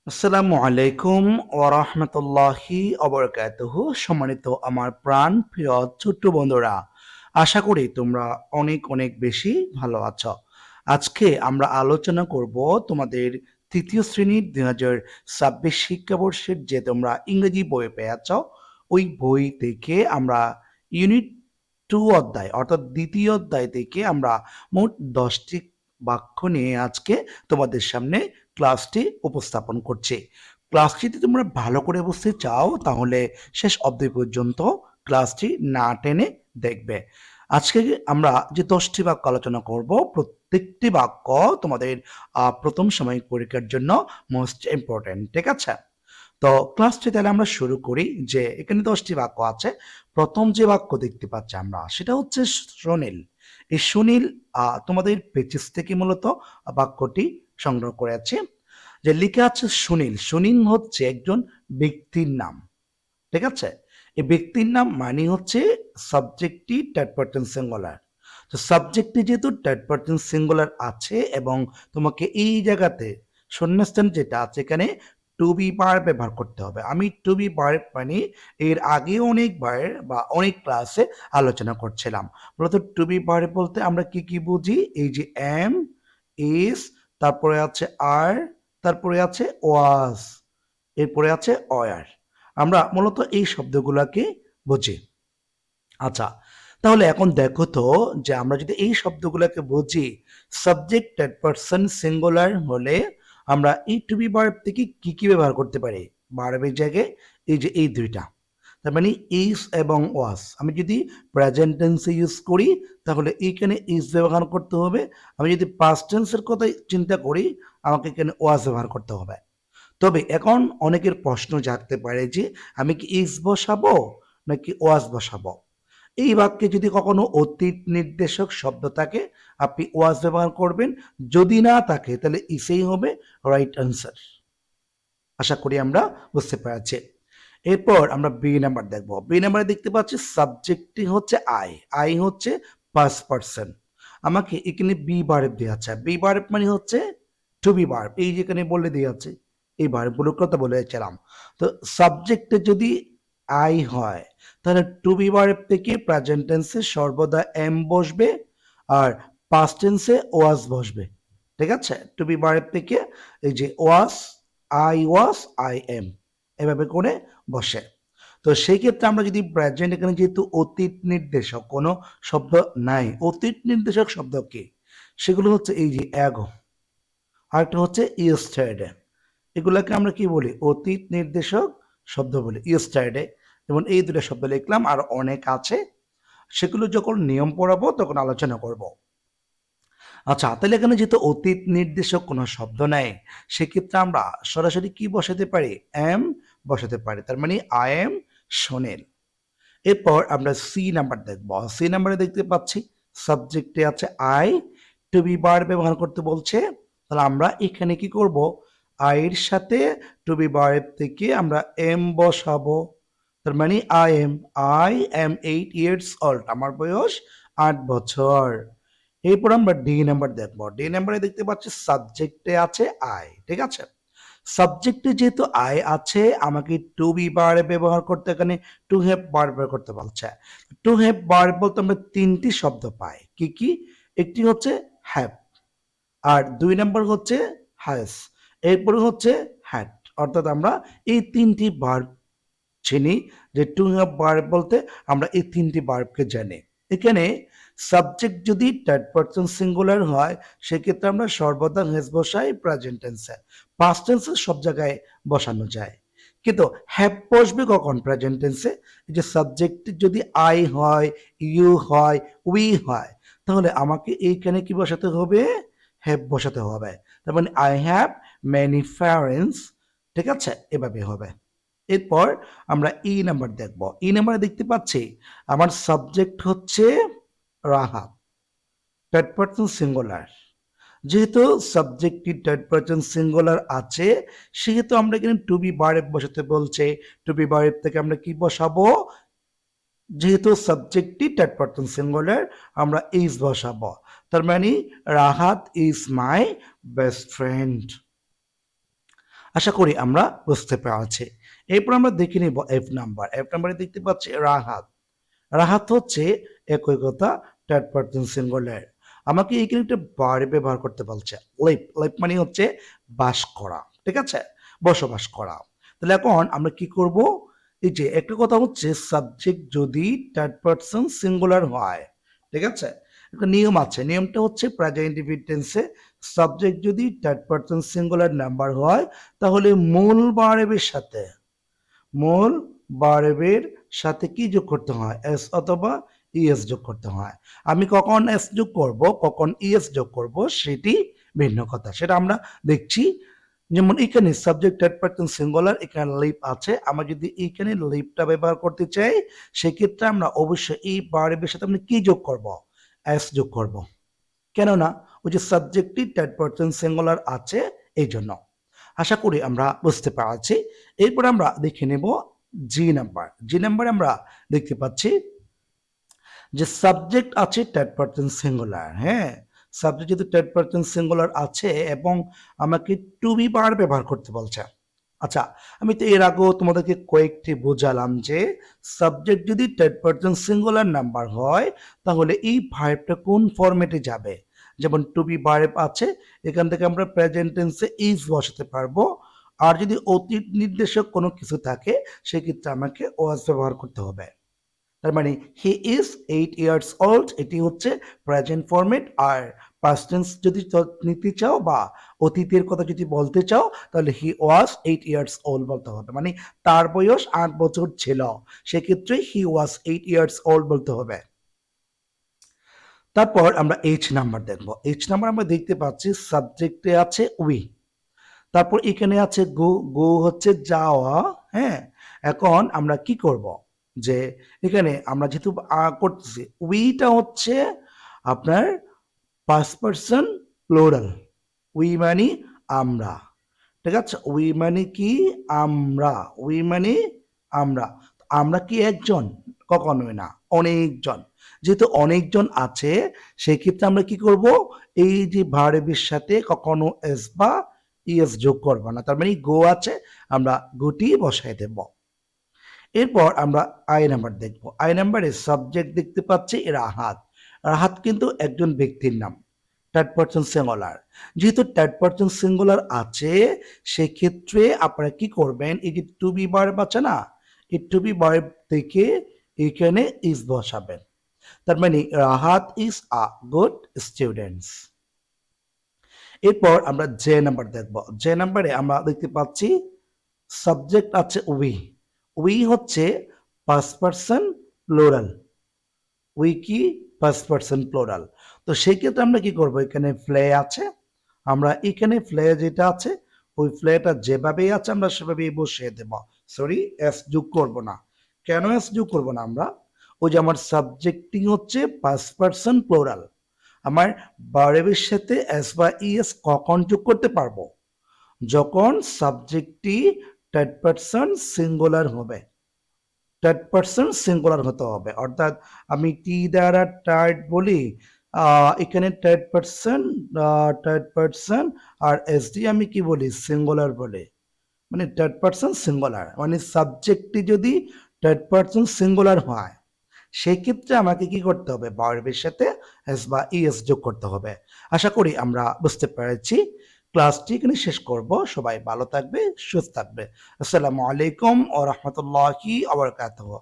আসসালামু আলাইকুম ওরহমতুল্লাহি অবরকাতুহু। সম্মানিত আমার প্রাণ প্রিয় ছোট্ট বন্ধুরা, আশা করি তোমরা অনেক অনেক বেশি ভালো আছো। আজকে আমরা আলোচনা করব তোমাদের তৃতীয় শ্রেণীর 2026 শিক্ষাবর্ষের যে তোমরা ইংরেজি বই পেয়েছ, ওই বই থেকে আমরা ইউনিট 2 অধ্যায় অর্থাৎ দ্বিতীয় অধ্যায় থেকে আমরা মোট 10টি বাক্য নিয়ে আজকে তোমাদের সামনে ক্লাসটি উপস্থাপন করছি। ক্লাসটি যদি তোমরা ভালো করে বুঝতে চাও তাহলে শেষ অবধি পর্যন্ত ক্লাসটি না টেনে দেখবে। আজকে আমরা যে 10টি বাক্য আলোচনা করব, প্রত্যেকটি বাক্য তোমাদের প্রথম সাময়িক পরীক্ষার জন্য মোস্ট ইম্পর্টেন্ট। ঠিক আছে? তো ক্লাসটি তাহলে আমরা শুরু করি। যে এখানে 10টি বাক্য আছে। প্রথম যে বাক্য দেখতে পাচ্ছি আমরা সেটা হচ্ছে সুনীল। এই সুনীল তোমাদের পেচিস থেকে মূলত বাক্যটি সংগ্রহ করেছে। যে লিখে আছে সুনীল। সুনীল হচ্ছে একজন ব্যক্তির নাম। ঠিক আছে? এই ব্যক্তির নাম মানে হচ্ছে সাবজেক্টটি থার্ড পারসন সিঙ্গুলার। তো সাবজেক্টটি যেহেতু থার্ড পারসন সিঙ্গুলার আছে এবং তোমাকে এই জায়গাতে শূন্যস্থান যেটা আছে এখানে টু বি বার ব্যবহার করতে হবে। আমি টু বি বার মানে এর আগে অনেকবার বা অনেক ক্লাসে আলোচনা করছিলাম। মূলত টু বি বার বলতে আমরা কি কি বুঝি? এই যে এম, ইজ, তারপরে আছে আর, তারপরে আছে ওয়াজ, এরপরে আছে অয়ার। আমরা মূলত এই শব্দগুলোকে বুঝি। আচ্ছা, তাহলে এখন দেখো তো যে আমরা যদি এই শব্দগুলোকে বুঝি, সাবজেক্ট থার্ড পারসন সিঙ্গুলার হলে আমরা এই টু বি ভার্ব থেকে কি কি ব্যবহার করতে পারি? ভার্বের জায়গায় এই যে এই দুইটা, তার মানে ইজ এবং ওয়াজ। আমি যদি প্রেজেন্ট টেন্সে ইউজ করি তাহলে এইখানে ইজ ব্যবহার করতে হবে। আমি যদি পাস্ট টেন্সের কথা চিন্তা করি আমাকে এখানে ওয়াজ ব্যবহার করতে হবে। তবে এখন অনেকের প্রশ্ন জাগতে পারে যে আমি কি ইজ বসাবো নাকি ওয়াজ বসাবো? এই বাক্যে যদি কখনো অতীত নির্দেশক শব্দ থাকে আপনি ওয়াজ ব্যবহার করবেন, যদি না থাকে তাহলে ইসেই হবে রাইট আনসার। আশা করি আমরা বুঝতে পেরেছি। এরপর আমরা বি নাম্বার দেখব। বি নাম্বারে দেখতে পাচ্ছি সাবজেক্টটি হচ্ছে আই। আই হচ্ছে ফার্স্ট পারসন। আমাকে এখানে বি ভার্ব দেওয়া আছে। বি ভার্ব মানে হচ্ছে টু বি ভার্ব। এই যেখানে বলে দেওয়া আছে এই ভার্বগুলোর কথা বলেছিলাম। তো সাবজেক্টে যদি আই হয় তাহলে টু বি ভার্ব থেকে প্রেজেন্ট টেন্সে সর্বদা এম বসবে আর পাস্ট টেন্সে ওয়াজ বসবে। ঠিক আছে? টু বি ভার্ব থেকে এই যে ওয়াজ, আই এম এভাবে করে বসে। তো সেই ক্ষেত্রে আমরা যদি প্রেজেন্ট, এখানে যেহেতু অতীত নির্দেশক কোনো শব্দ নাই, অতীত নির্দেশক শব্দ কি? সেগুলো হচ্ছে এই যে অ্যাগো, আরেকটা হচ্ছে ইয়েস্টারডে। এগুলাকে আমরা কি বলি? অতীত নির্দেশক শব্দ বলি, ইয়েস্টারডে। যেমন এই দুটো শব্দ লিখলাম, আর অনেক আছে, সেগুলো যখন নিয়ম পড়াবো তখন আলোচনা করব। আচ্ছা, তাহলে এখানে যেহেতু অতীত নির্দেশক কোনো শব্দ নাই, সেক্ষেত্রে আমরা সরাসরি কি বসাতে পারি? এম বসাতে পারি। তার মানে আই এম সোনেল। এরপর আমরা সি নাম্বার দেখব। সি নাম্বারে দেখতে পাচ্ছি সাবজেক্টে আছে আই, টু বি বার ব্যবহার করতে বলছে। তাহলে আমরা এখানে কি করব? আই এর সাথে টু বি বার থেকে আমরা এম বসাবো। তার মানে আই এম 8 years old। আমার বয়স 8 বছর। এরপর আমরা ডি নাম্বার দেখবো। ডি নাম্বারে দেখতে পাচ্ছি সাবজেক্টে আছে আই। ঠিক আছে? সাবজেক্টে যেহেতু আই আছে আমাকে টু বি বার ব্যবহার করতে, এখানে টু হ্যাভ বার ব্যবহার করতে বলছে। টু হ্যাভ বার বলতে আমরা তিনটি শব্দ পাই। কি কি? একটি হচ্ছে হ্যাভ, আর দুই নম্বর হচ্ছে হ্যাজ, এরপরে হচ্ছে হ্যাড। অর্থাৎ আমরা এই তিনটি ভার্ব চিনি। যে টু হ্যাভ ভার্ব বলতে আমরা এই তিনটি ভার্বকে জানি। এখানে সাবজেক্ট যদি থার্ড পারসন সিঙ্গুলার হয় সেক্ষেত্রে আমরা সর্বদা হেজ বসাই প্রেজেন্ট টেন্সে। পাস্ট টেন্সে সব জায়গায় বসানো যায়, কিন্তু হ্যাভ বসবে কখন? প্রেজেন্ট টেন্সে। এই যে সাবজেক্ট যদি আই হয়, ইউ হয়, উই হয়, তাহলে আমাকে এইখানে কি বসাতে হবে? হ্যাভ বসাতে হবে। তার মানে আই হ্যাভ মেনি ফ্রেন্ডস। ঠিক আছে? এভাবে হবে। এরপর আমরা ই নাম্বার দেখব। ই নাম্বারে দেখতে পাচ্ছি আমার সাবজেক্ট হচ্ছে রাহাত, থার্ড পারসন সিঙ্গুলার। যেহেতু সাবজেক্টটি থার্ড পারসন সিঙ্গুলার আছে সেহেতু আমরা এখানে টু বি ভার্ব বসাতে বলছে। টু বি ভার্ব থেকে আমরা কি বসাবো? যেহেতু সাবজেক্টটি থার্ড পারসন সিঙ্গুলার আমরা ইজ বসাবো। তার মানে Rahat is my best friend. আশা করি আমরা বুঝতে পেরেছি। এরপর আমরা দেখে নিব এফ নাম্বার। এফ নাম্বারে দেখতে পাচ্ছি রাহাত। রাহাত হচ্ছে একই কথা থার্ড পারসন সিঙ্গুলার। আমাকে এখানে একটা ভার্ব ব্যবহার করতে বলছে। লিভ। লিভ মানে হচ্ছে বাস করা। ঠিক আছে? বসবাস করা। তাহলে এখন আমরা কি করব? এই যে একটা কথা হচ্ছে সাবজেক্ট যদি থার্ড পারসন সিঙ্গুলার হয়, ঠিক আছে? একটা নিয়ম আছে। নিয়মটা হচ্ছে প্রেজেন্ট ইনডিফিনিট টেন্সে সাবজেক্ট যদি থার্ড পারসন সিঙ্গুলার নাম্বার হয় তাহলে মূল ভার্বের সাথে কি যোগ করতে হয়? এস অথবা ইএস যোগ করতে হয়। আমি কখন এস যোগ করব, কখন ইএস যোগ করব সেটি ভিন্ন কথা। সেটা আমরা দেখছি। যেমন এখানে সাবজেক্ট থার্ড পারসন সিঙ্গুলার, এখানে লিভ আছে। আমরা যদি এখানে লিভটা ব্যবহার করতে চাই সেক্ষেত্রে আমরা অবশ্যই এই ভার্বের সাথে আমরা কি যোগ করব? এস যোগ করব। কেননা ওই যে সাবজেক্টটি থার্ড পারসন সিঙ্গুলার আছে এই জন্য। আশা করি আমরা বুঝতে পারছি। এরপর আমরা দেখে নেব জি নাম্বার। জি নাম্বারে আমরা দেখতে পাচ্ছি যে সাবজেক্ট আছে থার্ড পারসন সিঙ্গুলার। হ্যাঁ, সাবজেক্ট যদি থার্ড পারসন সিঙ্গুলার আছে এবং আমাকে টু বি বার ব্যবহার করতে বলছে। আচ্ছা, আমি তো এর আগেও তোমাদেরকে কয়েকটি বোঝালাম যে সাবজেক্ট যদি থার্ড পারসন সিঙ্গুলার নাম্বার হয় তাহলে এই ভার্বটা কোন ফরম্যাটে যাবে। যেমন টু বি ভার্ব আছে, এখান থেকে আমরা প্রেজেন্ট টেন্সে ইজ বসাতে পারবো। আর যদি অতীত নির্দেশক কোনো কিছু থাকে সেক্ষেত্রে আমাকে ওয়াজ ব্যবহার করতে হবে। তার মানে হি ইজ 8 ইয়ার্স ওল্ড, এটি হচ্ছে প্রেজেন্ট ফরম্যাট। আর পাস্ট টেন্স যদি নিতে চাও বা অতীতের কথা যদি বলতে চাও তাহলে হি ওয়াজ 8 ইয়ার্স ওল্ড বলতে হবে। মানে তার বয়স 8 বছর ছিল, সেক্ষেত্রে হি ওয়াজ 8 ইয়ার্স ওল্ড বলতে হবে। তারপর আমরা এইচ নাম্বার দেখবো। এইচ নাম্বার আমরা দেখতে পাচ্ছি সাবজেক্টে আছে উই, তারপর এখানে আছে গো। গো হচ্ছে যাওয়া। হ্যাঁ, এখন আমরা কি করব যে এখানে আমরা যেহেতু করতেছি উইটা হচ্ছে আপনার ফার্স্ট পারসন প্লুরাল। উই মানে আমরা। ঠিক আছে? উই মানে কি? আমরা। উই মানে আমরা। আমরা কি একজন? কখনোই না, অনেকজন। যেহেতু অনেকজন আছে সেক্ষেত্রে আমরা কি করব? এই যে ভার্বের সাথে কখনো এস বা ইএস যোগ করব না। তার মানে গো আছে, আমরা গোটি বসাই দেব। এরপর আমরা আই নাম্বার দেখব। আই নাম্বারে সাবজেক্ট দেখতে পাচ্ছি রাহাত। রাহাত কিন্তু একজন ব্যক্তির নাম, থার্ড পারসন সিঙ্গুলার। যেহেতু থার্ড পারসন সিঙ্গুলার আছে সেক্ষেত্রে আপনারা কি করবেন? এই যে টু বি ভার্ব আছে না, এই টু বি ভার্ব থেকে এখানে ইজ বসাবেন। তার মানে Rahat is a good students. এরপর আমরা যে নাম্বার দেখব। যে নাম্বারে আমরা দেখতে পাচ্ছি সাবজেক্ট আছে উই। উই হচ্ছে ফার্স্ট পারসন প্লুরাল। উই কি? First person plural. তো সেই ক্ষেত্রে আমরা কি করব? এখানে ফ্লে আছে, আমরা এখানে ফ্লে যেটা আছে ওই ফ্লেটা যেভাবেই আছে আমরা সেভাবেই বসিয়ে দেব। সরি, এস যোগ করব না। কেন এস যোগ করব না আমরা? ওই যে আমার সাবজেক্টিং হচ্ছে ফার্স্ট পারসন প্লুরাল। আমার ভার্বের সাথে এস বা ইএস কখন যোগ করতে পারবো? যখন সাবজেক্টটি থার্ড পারসন সিঙ্গুলার হবে। থার্ড পারসন সিঙ্গুলার হতে হবে। অর্থাৎ আমি টি দ্বারা থার্ড বলি, এখানে থার্ড পারসন আর এস ডি আমি কি বলি? সিঙ্গুলার বলি। মানে থার্ড পারসন সিঙ্গুলার মানে সাবজেক্টটি যদি থার্ড পারসন সিঙ্গুলার হয় সেক্ষেত্রে আমাকে কি করতে হবে? ভার্বের সাথে এস বা ইএস যোগ করতে হবে। আশা করি আমরা বুঝতে পেরেছি। ক্লাসটি এখানে শেষ করব। সবাই ভালো থাকবে, সুস্থ থাকবে। আসসালামু আলাইকুম ওয়া রাহমাতুল্লাহি ওয়া বারাকাতুহু।